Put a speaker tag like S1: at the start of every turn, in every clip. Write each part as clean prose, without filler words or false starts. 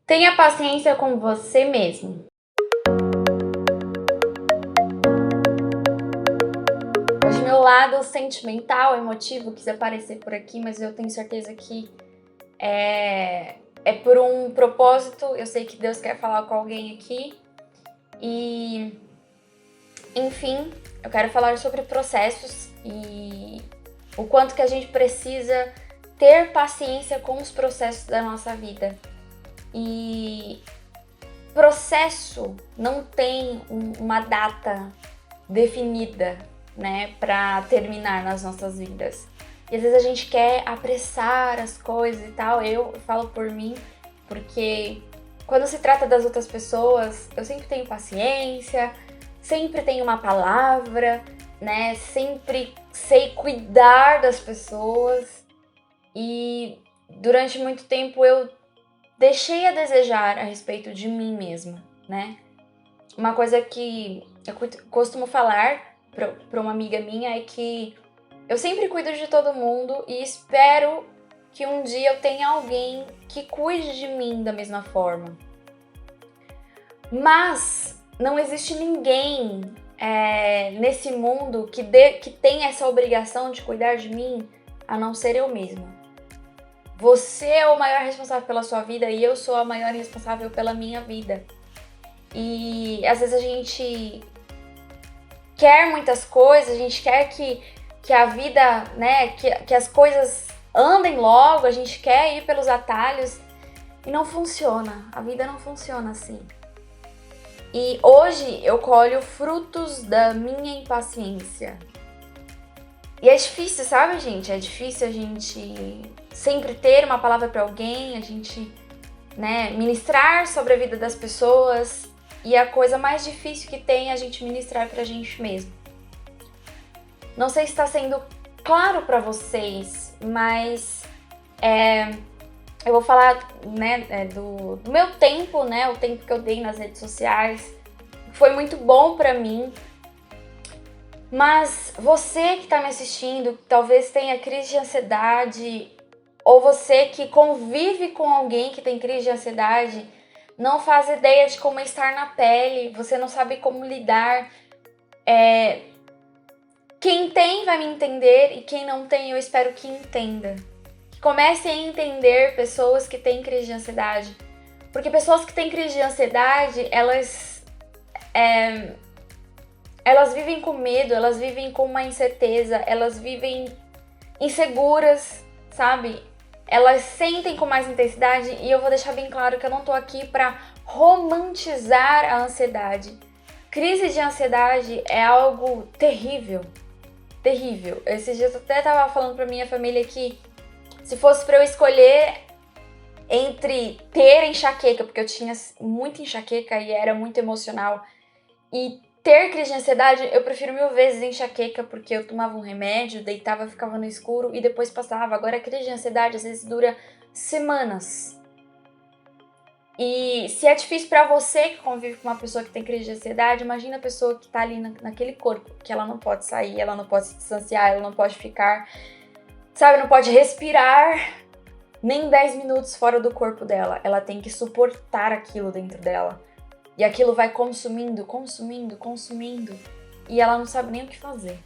S1: Tenha paciência com você mesmo. Hoje meu lado sentimental, emotivo quis aparecer por aqui, mas eu tenho certeza que é por um propósito. Eu sei que Deus quer falar com alguém aqui e, enfim, eu quero falar sobre processos e o quanto que a gente precisa ter paciência com os processos da nossa vida. E processo não tem uma data definida, né, para terminar nas nossas vidas. E às vezes a gente quer apressar as coisas e tal. Eu falo por mim, porque quando se trata das outras pessoas, eu sempre tenho paciência, sempre tenho uma palavra, né, sempre sei cuidar das pessoas. E durante muito tempo eu deixei a desejar a respeito de mim mesma, né? Uma coisa que eu costumo falar para uma amiga minha é que eu sempre cuido de todo mundo e espero que um dia eu tenha alguém que cuide de mim da mesma forma. Mas não existe ninguém nesse mundo que tem essa obrigação de cuidar de mim, a não ser eu mesma. Você é o maior responsável pela sua vida e eu sou a maior responsável pela minha vida. E às vezes a gente quer muitas coisas, a gente quer que a vida, né, que as coisas andem logo, a gente quer ir pelos atalhos e não funciona. A vida não funciona assim. E hoje eu colho frutos da minha impaciência. E é difícil, sabe, gente? É difícil a gente sempre ter uma palavra para alguém, a gente, né, ministrar sobre a vida das pessoas. E a coisa mais difícil que tem é a gente ministrar pra gente mesmo. Não sei se está sendo claro para vocês, mas eu vou falar, né, do meu tempo, né, o tempo que eu dei nas redes sociais. Foi muito bom para mim. Mas você que está me assistindo, que talvez tenha crise de ansiedade, ou você que convive com alguém que tem crise de ansiedade, não faz ideia de como é estar na pele, você não sabe como lidar. Quem tem vai me entender e quem não tem eu espero que entenda. Que comece a entender pessoas que têm crise de ansiedade. Porque pessoas que têm crise de ansiedade, elas vivem com medo, elas vivem com uma incerteza, elas vivem inseguras, sabe? Elas sentem com mais intensidade e eu vou deixar bem claro que eu não tô aqui pra romantizar a ansiedade. Crise de ansiedade é algo terrível, terrível. Esses dias eu até tava falando pra minha família que se fosse pra eu escolher entre ter enxaqueca, porque eu tinha muita enxaqueca e era muito emocional, e ter crise de ansiedade, eu prefiro 1000 vezes enxaqueca, porque eu tomava um remédio, deitava, ficava no escuro e depois passava. Agora a crise de ansiedade às vezes dura semanas. E se é difícil pra você que convive com uma pessoa que tem crise de ansiedade, imagina a pessoa que tá ali naquele corpo, que ela não pode sair, ela não pode se distanciar, ela não pode ficar, sabe, não pode respirar nem 10 minutos fora do corpo dela. Ela tem que suportar aquilo dentro dela. E aquilo vai consumindo, consumindo, consumindo. E ela não sabe nem o que fazer.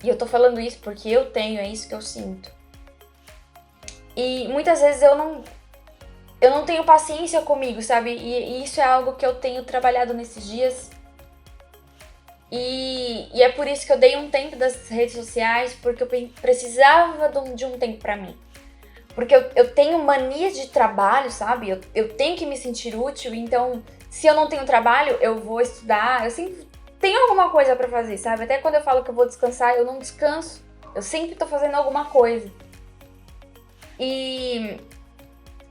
S1: E eu tô falando isso porque eu tenho, é isso que eu sinto. E muitas vezes eu não tenho paciência comigo, sabe? E isso é algo que eu tenho trabalhado nesses dias. E é por isso que eu dei um tempo das redes sociais, porque eu precisava de um tempo pra mim. Porque eu tenho mania de trabalho, sabe? Eu tenho que me sentir útil, então se eu não tenho trabalho, eu vou estudar, eu sempre tenho alguma coisa pra fazer, sabe? Até quando eu falo que eu vou descansar, eu não descanso. Eu sempre tô fazendo alguma coisa. E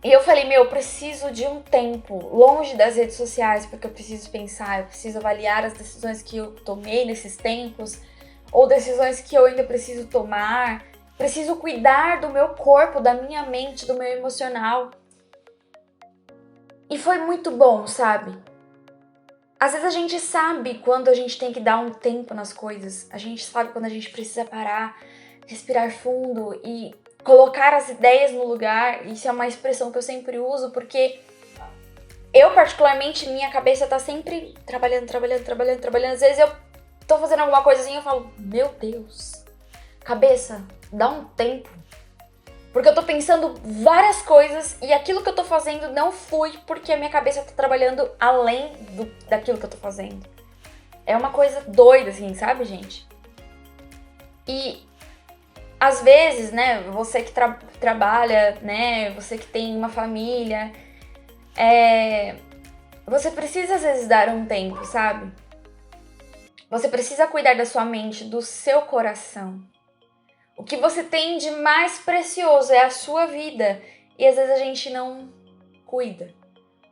S1: eu falei, eu preciso de um tempo longe das redes sociais, porque eu preciso pensar, eu preciso avaliar as decisões que eu tomei nesses tempos, ou decisões que eu ainda preciso tomar. Preciso cuidar do meu corpo, da minha mente, do meu emocional. E foi muito bom, sabe? Às vezes a gente sabe quando a gente tem que dar um tempo nas coisas. A gente sabe quando a gente precisa parar, respirar fundo e colocar as ideias no lugar. Isso é uma expressão que eu sempre uso, porque Eu, particularmente, minha cabeça tá sempre trabalhando. Às vezes eu tô fazendo alguma coisa assim e eu falo, meu Deus, cabeça, dá um tempo. Porque eu tô pensando várias coisas e aquilo que eu tô fazendo não flui porque a minha cabeça tá trabalhando além daquilo que eu tô fazendo. É uma coisa doida, assim, sabe, gente? E às vezes, né, você que trabalha, né, você que tem uma família, você precisa às vezes dar um tempo, sabe? Você precisa cuidar da sua mente, do seu coração. O que você tem de mais precioso é a sua vida. E às vezes a gente não cuida.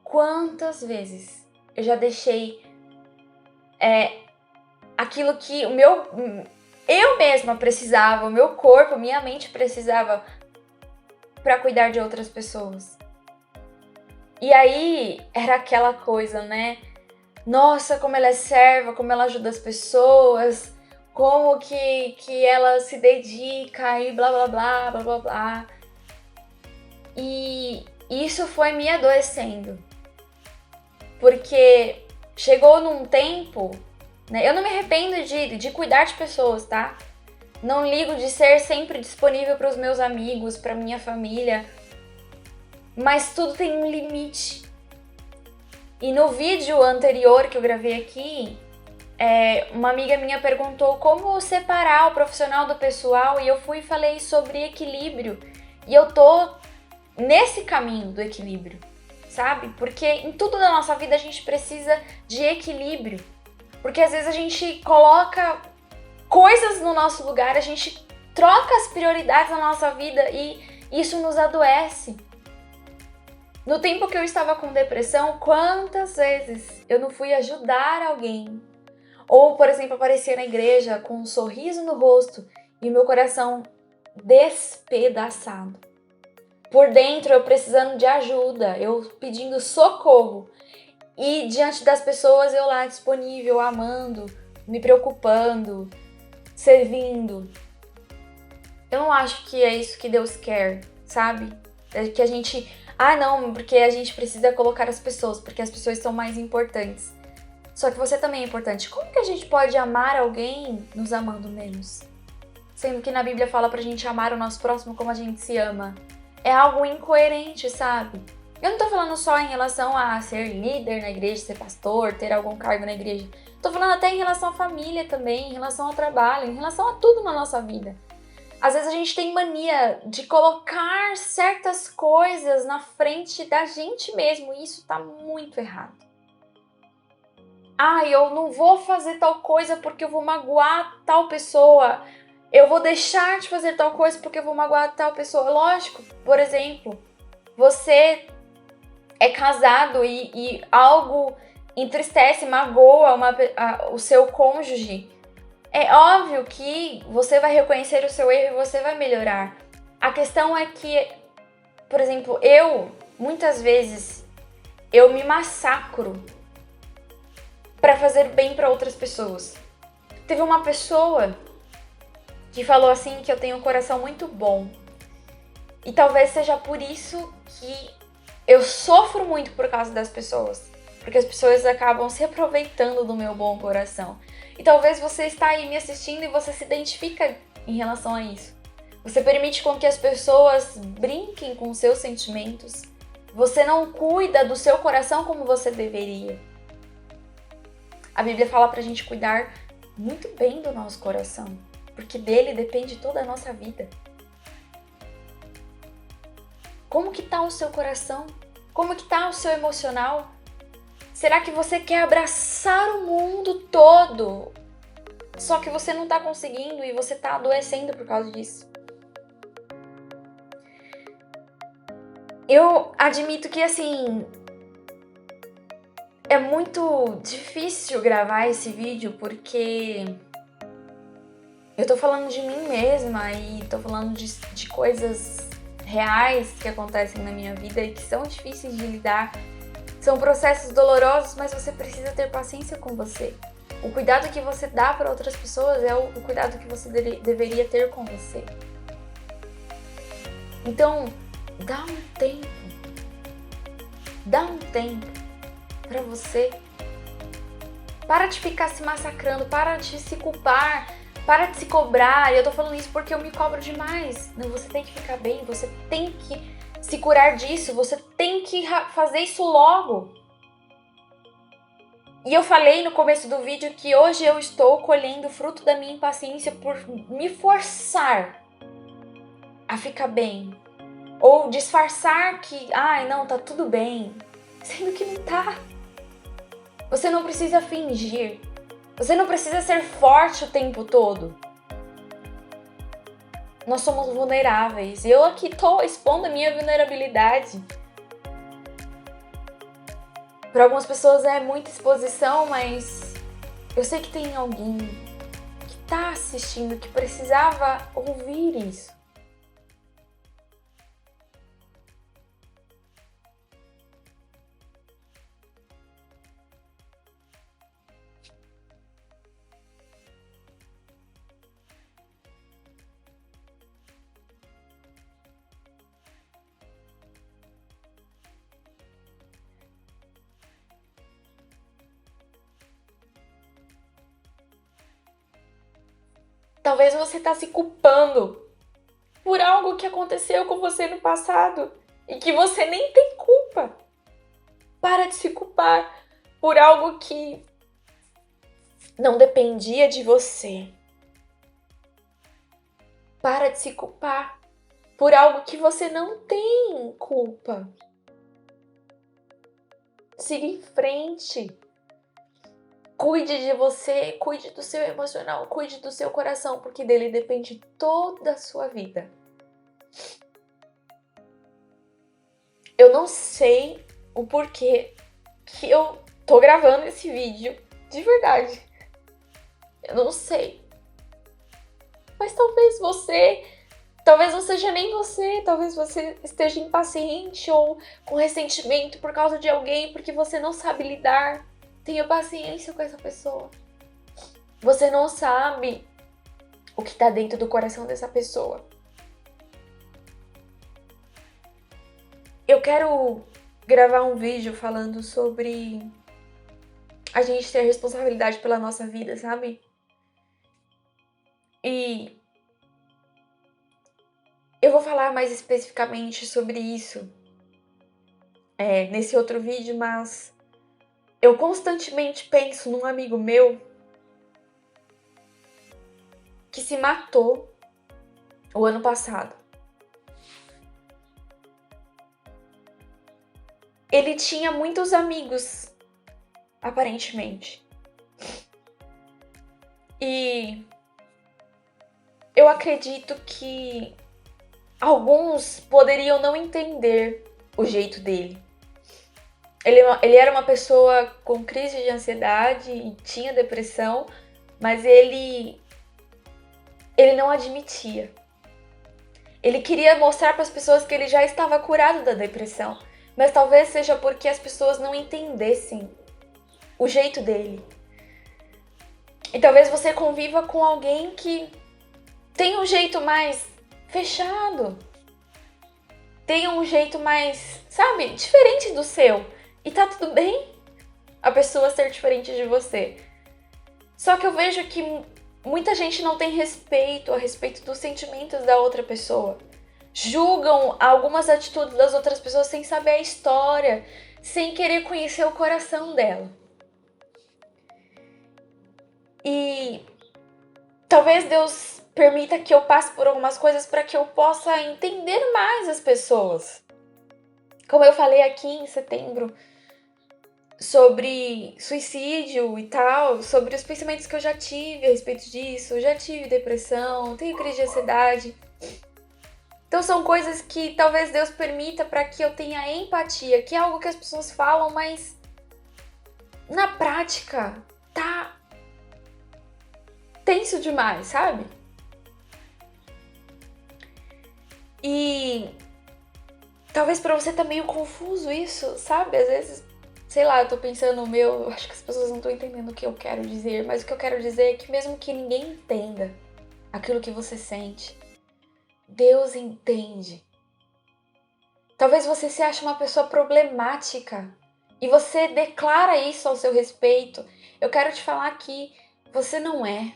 S1: Quantas vezes eu já deixei aquilo que eu mesma precisava, o meu corpo, minha mente precisava para cuidar de outras pessoas. E aí era aquela coisa, né? Nossa, como ela é serva, como ela ajuda as pessoas, como que ela se dedica e blá blá blá blá blá blá. E isso foi me adoecendo. Porque chegou num tempo, né? Eu não me arrependo de cuidar de pessoas, tá? Não ligo de ser sempre disponível para os meus amigos, para minha família. Mas tudo tem um limite. E no vídeo anterior que eu gravei aqui, uma amiga minha perguntou como separar o profissional do pessoal e eu fui e falei sobre equilíbrio. E eu tô nesse caminho do equilíbrio, sabe? Porque em tudo da nossa vida a gente precisa de equilíbrio. Porque às vezes a gente coloca coisas no nosso lugar, a gente troca as prioridades na nossa vida e isso nos adoece. No tempo que eu estava com depressão, quantas vezes eu não fui ajudar alguém? Ou, por exemplo, aparecia na igreja com um sorriso no rosto e o meu coração despedaçado. Por dentro, eu precisando de ajuda, eu pedindo socorro. E diante das pessoas, eu lá disponível, amando, me preocupando, servindo. Eu não acho que é isso que Deus quer, sabe? É que a gente... não, porque a gente precisa colocar as pessoas, porque as pessoas são mais importantes. Só que você também é importante. Como que a gente pode amar alguém nos amando menos? Sendo que na Bíblia fala pra gente amar o nosso próximo como a gente se ama. É algo incoerente, sabe? Eu não tô falando só em relação a ser líder na igreja, ser pastor, ter algum cargo na igreja. Tô falando até em relação à família também, em relação ao trabalho, em relação a tudo na nossa vida. Às vezes a gente tem mania de colocar certas coisas na frente da gente mesmo e isso tá muito errado. Eu não vou fazer tal coisa porque eu vou magoar tal pessoa. Eu vou deixar de fazer tal coisa porque eu vou magoar tal pessoa. Lógico, por exemplo, você é casado e algo entristece, magoa o seu cônjuge. É óbvio que você vai reconhecer o seu erro e você vai melhorar. A questão é que, por exemplo, muitas vezes, eu me massacro para fazer bem para outras pessoas. Teve uma pessoa que falou assim que eu tenho um coração muito bom. E talvez seja por isso que eu sofro muito por causa das pessoas. Porque as pessoas acabam se aproveitando do meu bom coração. E talvez você está aí me assistindo e você se identifica em relação a isso. Você permite com que as pessoas brinquem com os seus sentimentos. Você não cuida do seu coração como você deveria. A Bíblia fala pra gente cuidar muito bem do nosso coração. Porque dele depende toda a nossa vida. Como que tá o seu coração? Como que tá o seu emocional? Será que você quer abraçar o mundo todo? Só que você não tá conseguindo e você tá adoecendo por causa disso. Eu admito que, assim, é muito difícil gravar esse vídeo porque eu tô falando de mim mesma e tô falando de coisas reais que acontecem na minha vida e que são difíceis de lidar. São processos dolorosos, mas você precisa ter paciência com você. O cuidado que você dá para outras pessoas é o cuidado que você deveria ter com você. Então, dá um tempo. Dá um tempo. pra você. Para de ficar se massacrando, para de se culpar, para de se cobrar. E eu tô falando isso porque eu me cobro demais. Não, você tem que ficar bem, você tem que se curar disso, você tem que fazer isso logo. E eu falei no começo do vídeo que hoje eu estou colhendo o fruto da minha impaciência por me forçar a ficar bem. Ou disfarçar que, ai, não, tá tudo bem. Sendo que não tá. Você não precisa fingir. Você não precisa ser forte o tempo todo. Nós somos vulneráveis. E eu aqui tô expondo a minha vulnerabilidade. Para algumas pessoas é muita exposição, mas eu sei que tem alguém que tá assistindo que precisava ouvir isso. Talvez você tá se culpando por algo que aconteceu com você no passado e que você nem tem culpa. Para de se culpar por algo que não dependia de você. Para de se culpar por algo que você não tem culpa. Siga em frente. Cuide de você, cuide do seu emocional, cuide do seu coração, porque dele depende toda a sua vida. Eu não sei o porquê que eu tô gravando esse vídeo, de verdade. Eu não sei. Mas talvez não seja nem você, talvez você esteja impaciente ou com ressentimento por causa de alguém, porque você não sabe lidar. Tenha paciência com essa pessoa. Você não sabe o que tá dentro do coração dessa pessoa. Eu quero gravar um vídeo falando sobre a gente ter responsabilidade pela nossa vida, sabe? E eu vou falar mais especificamente sobre isso nesse outro vídeo, mas eu constantemente penso num amigo meu que se matou o ano passado. Ele tinha muitos amigos, aparentemente. E eu acredito que alguns poderiam não entender o jeito dele. Ele era uma pessoa com crise de ansiedade e tinha depressão, mas ele não admitia. Ele queria mostrar para as pessoas que ele já estava curado da depressão, mas talvez seja porque as pessoas não entendessem o jeito dele. E talvez você conviva com alguém que tem um jeito mais fechado, tem um jeito mais, sabe, diferente do seu. E tá tudo bem a pessoa ser diferente de você. Só que eu vejo que muita gente não tem respeito a respeito dos sentimentos da outra pessoa. Julgam algumas atitudes das outras pessoas sem saber a história, sem querer conhecer o coração dela. E talvez Deus permita que eu passe por algumas coisas para que eu possa entender mais as pessoas. Como eu falei aqui em setembro sobre suicídio e tal, sobre os pensamentos que eu já tive a respeito disso, eu já tive depressão, tenho crise de ansiedade. Então são coisas que talvez Deus permita para que eu tenha empatia, que é algo que as pessoas falam, mas na prática tá tenso demais, sabe? E talvez pra você tá meio confuso isso, sabe? Às vezes, sei lá, eu tô pensando eu acho que as pessoas não estão entendendo o que eu quero dizer, mas o que eu quero dizer é que mesmo que ninguém entenda aquilo que você sente, Deus entende. Talvez você se ache uma pessoa problemática e você declara isso ao seu respeito, eu quero te falar que você não é.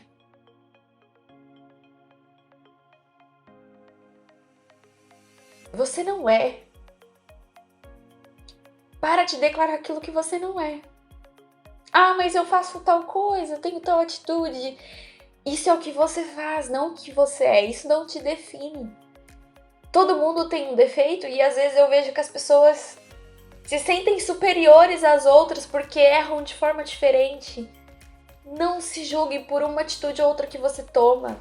S1: Você não é. Para de declarar aquilo que você não é. Ah, mas eu faço tal coisa, eu tenho tal atitude. Isso é o que você faz, não o que você é. Isso não te define. Todo mundo tem um defeito e às vezes eu vejo que as pessoas se sentem superiores às outras porque erram de forma diferente. Não se julgue por uma atitude ou outra que você toma.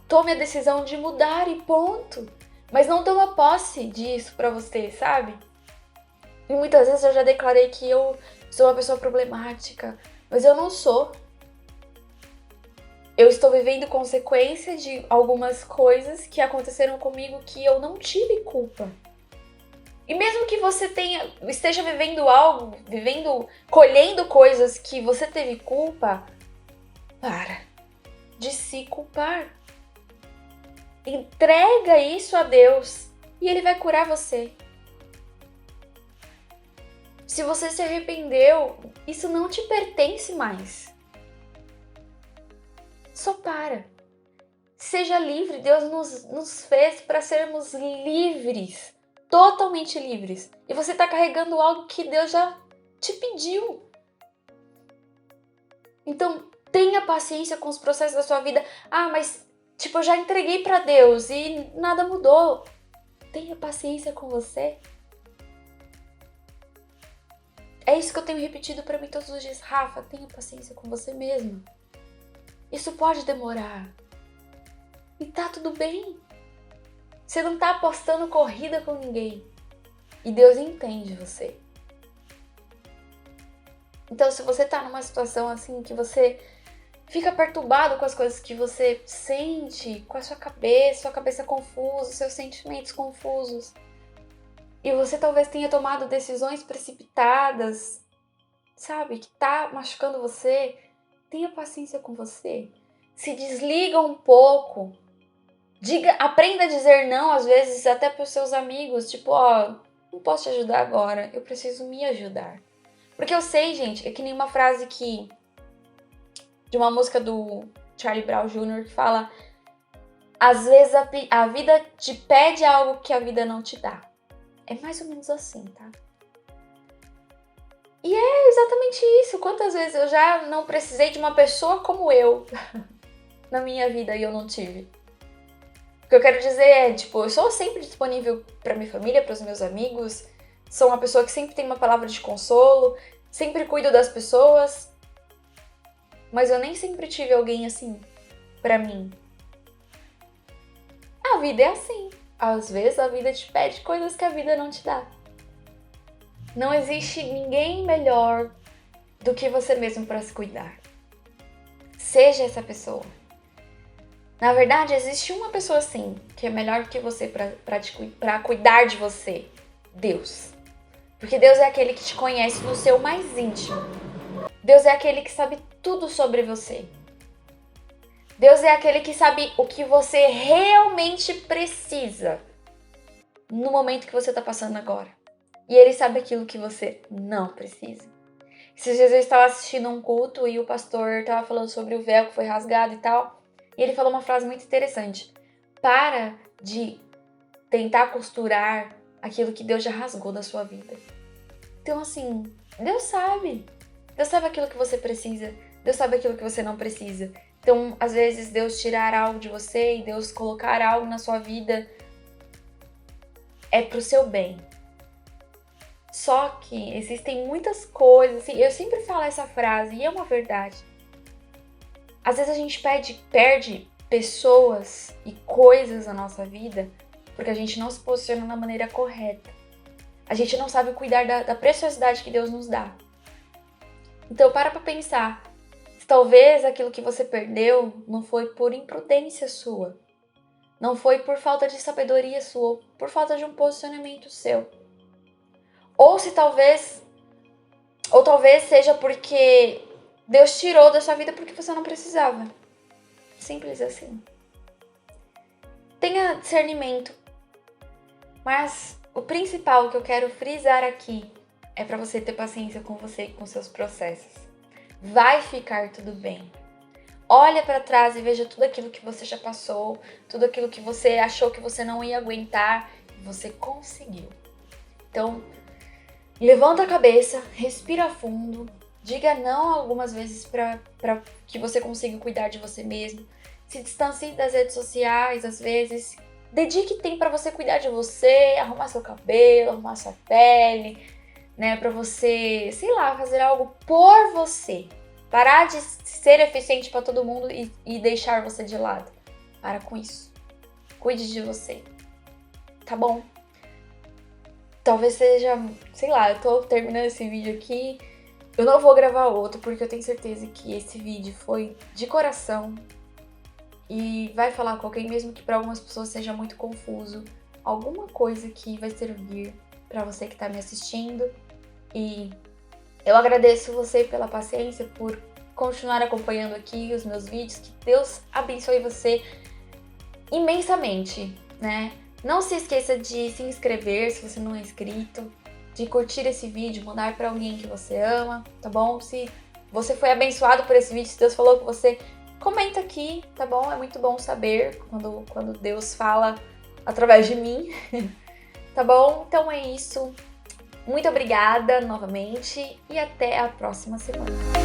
S1: Tome a decisão de mudar e ponto. Mas não toma posse disso pra você, sabe? E muitas vezes eu já declarei que eu sou uma pessoa problemática, mas eu não sou. Eu estou vivendo consequência de algumas coisas que aconteceram comigo que eu não tive culpa. E mesmo que você esteja vivendo algo, colhendo coisas que você teve culpa, para de se culpar. Entrega isso a Deus e Ele vai curar você. Se você se arrependeu, isso não te pertence mais. Só para. Seja livre. Deus nos fez para sermos livres. Totalmente livres. E você está carregando algo que Deus já te pediu. Então, tenha paciência com os processos da sua vida. Ah, mas eu já entreguei para Deus e nada mudou. Tenha paciência com você. É isso que eu tenho repetido para mim todos os dias. Rafa, tenha paciência com você mesma. Isso pode demorar. E tá tudo bem. Você não tá apostando corrida com ninguém. E Deus entende você. Então, se você tá numa situação assim que você fica perturbado com as coisas que você sente, com a sua cabeça confusa, seus sentimentos confusos, e você talvez tenha tomado decisões precipitadas, sabe, que tá machucando você, tenha paciência com você. Se desliga um pouco. Aprenda a dizer não, às vezes, até pros seus amigos. Não posso te ajudar agora, eu preciso me ajudar. Porque eu sei, gente, é que nem uma frase de uma música do Charlie Brown Jr. que fala: às vezes a vida te pede algo que a vida não te dá. É mais ou menos assim, tá? E é exatamente isso. Quantas vezes eu já não precisei de uma pessoa como eu na minha vida e eu não tive? O que eu quero dizer é, eu sou sempre disponível pra minha família, pros meus amigos. Sou uma pessoa que sempre tem uma palavra de consolo, sempre cuido das pessoas. Mas eu nem sempre tive alguém assim pra mim. A vida é assim. Às vezes a vida te pede coisas que a vida não te dá. Não existe ninguém melhor do que você mesmo para se cuidar. Seja essa pessoa. Na verdade, existe uma pessoa sim, que é melhor do que você para cuidar de você. Deus. Porque Deus é aquele que te conhece no seu mais íntimo. Deus é aquele que sabe tudo sobre você. Deus é aquele que sabe o que você realmente precisa no momento que você está passando agora. E Ele sabe aquilo que você não precisa. Esses dias eu estava assistindo um culto e o pastor estava falando sobre o véu que foi rasgado e tal. E ele falou uma frase muito interessante. Para de tentar costurar aquilo que Deus já rasgou da sua vida. Então, assim, Deus sabe. Deus sabe aquilo que você precisa. Deus sabe aquilo que você não precisa. Então, às vezes, Deus tirar algo de você e Deus colocar algo na sua vida é pro seu bem. Só que existem muitas coisas, assim, eu sempre falo essa frase e é uma verdade. Às vezes a gente perde pessoas e coisas na nossa vida porque a gente não se posiciona da maneira correta. A gente não sabe cuidar da preciosidade que Deus nos dá. Então para pensar, se talvez aquilo que você perdeu não foi por imprudência sua, não foi por falta de sabedoria sua, ou por falta de um posicionamento seu. Ou talvez seja porque Deus tirou da sua vida porque você não precisava. Simples assim. Tenha discernimento. Mas o principal que eu quero frisar aqui é pra você ter paciência com você e com seus processos. Vai ficar tudo bem. Olha pra trás e veja tudo aquilo que você já passou, tudo aquilo que você achou que você não ia aguentar, e você conseguiu. Então, levanta a cabeça, respira fundo, diga não algumas vezes para que você consiga cuidar de você mesmo. Se distancie das redes sociais, às vezes. Dedique tempo para você cuidar de você, arrumar seu cabelo, arrumar sua pele, né? Para você, sei lá, fazer algo por você. Parar de ser eficiente para todo mundo e deixar você de lado. Para com isso. Cuide de você. Tá bom? Talvez seja, sei lá, eu tô terminando esse vídeo aqui. Eu não vou gravar outro porque eu tenho certeza que esse vídeo foi de coração e vai falar com alguém, mesmo que para algumas pessoas seja muito confuso. Alguma coisa que vai servir para você que tá me assistindo. E eu agradeço você pela paciência, por continuar acompanhando aqui os meus vídeos. Que Deus abençoe você imensamente, né? Não se esqueça de se inscrever se você não é inscrito, de curtir esse vídeo, mandar para alguém que você ama, tá bom? Se você foi abençoado por esse vídeo, se Deus falou com você, comenta aqui, tá bom? É muito bom saber quando Deus fala através de mim, tá bom? Então é isso. Muito obrigada novamente e até a próxima semana.